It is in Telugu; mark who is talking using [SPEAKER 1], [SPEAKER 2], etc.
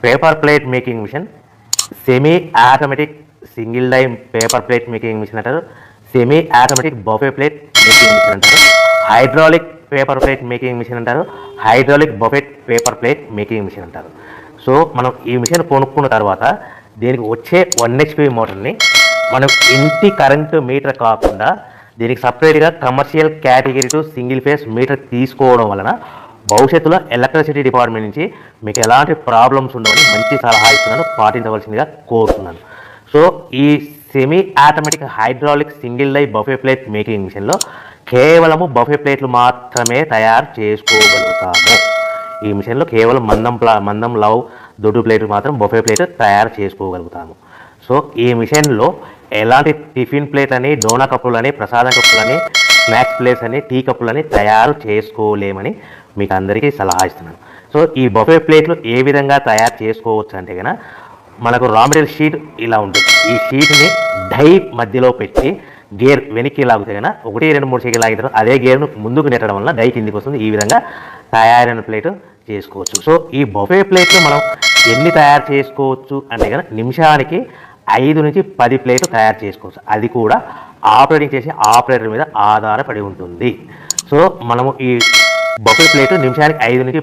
[SPEAKER 1] Paper plate making machine, semi automatic single die paper plate making machine అంటారు, semi automatic buffet plate making machine అంటారు, hydraulic paper plate making machine అంటారు, hydraulic buffet paper plate making machine అంటారు. సో మనం ఈ మిషన్ కొనుక్కున్న తర్వాత దీనికి వచ్చే 1 HP మోటార్ని మనం ఇంటి కరెంటు మీటర్ కాకుండా దీనికి సపరేట్గా commercial category to single phase metre తీసుకోవడం వలన భవిష్యత్తులో ఎలక్ట్రిసిటీ డిపార్ట్మెంట్ నుంచి మీకు ఎలాంటి ప్రాబ్లమ్స్ ఉండవని మంచి సలహా ఇస్తున్నాను, పాటించవలసిందిగా కోరుతున్నాను. సో ఈ semi automatic hydraulic single die buffet plate making మిషన్లో కేవలము బఫే ప్లేట్లు మాత్రమే తయారు చేసుకోగలుగుతాము. ఈ మిషన్లో కేవలం మందం లవ్ దొడ్డు ప్లేట్లు మాత్రం బఫే ప్లేట్ తయారు చేసుకోగలుగుతాము. సో ఈ మిషన్లో ఎలాంటి టిఫిన్ ప్లేట్లని, డోనా కప్పులని, ప్రసాదం కప్పులని, స్నాక్స్ ప్లేట్స్ అని, టీ కప్పులని తయారు చేసుకోలేమని మీకు అందరికీ సలహా ఇస్తున్నాను. సో ఈ బఫే ప్లేట్లు ఏ విధంగా తయారు చేసుకోవచ్చు అంటే కనుక మనకు రా మెటీరియల్ షీట్ ఇలా ఉంటుంది. ఈ షీట్ని డై మధ్యలో పెట్టి గేర్ వెనక్కి లాగితే కనుక 1, 2, 3 సెకండ్లు లాగిన తర్వాత అదే గేర్ను ముందుకు నెట్టడం వల్ల డై కిందికి వస్తుంది. ఈ విధంగా తయారైన ప్లేట్ చేసుకోవచ్చు. సో ఈ బఫే ప్లేట్లు మనం ఎన్ని తయారు చేసుకోవచ్చు అంటే కనుక నిమిషానికి 5 నుంచి 10 ప్లేట్లు తయారు చేసుకోవచ్చు. అది కూడా ఆపరేటింగ్ చేసే ఆపరేటర్ మీద ఆధారపడి ఉంటుంది. సో మనము ఈ బఫే ప్లేట్ నిమిషానికి 5 నుంచి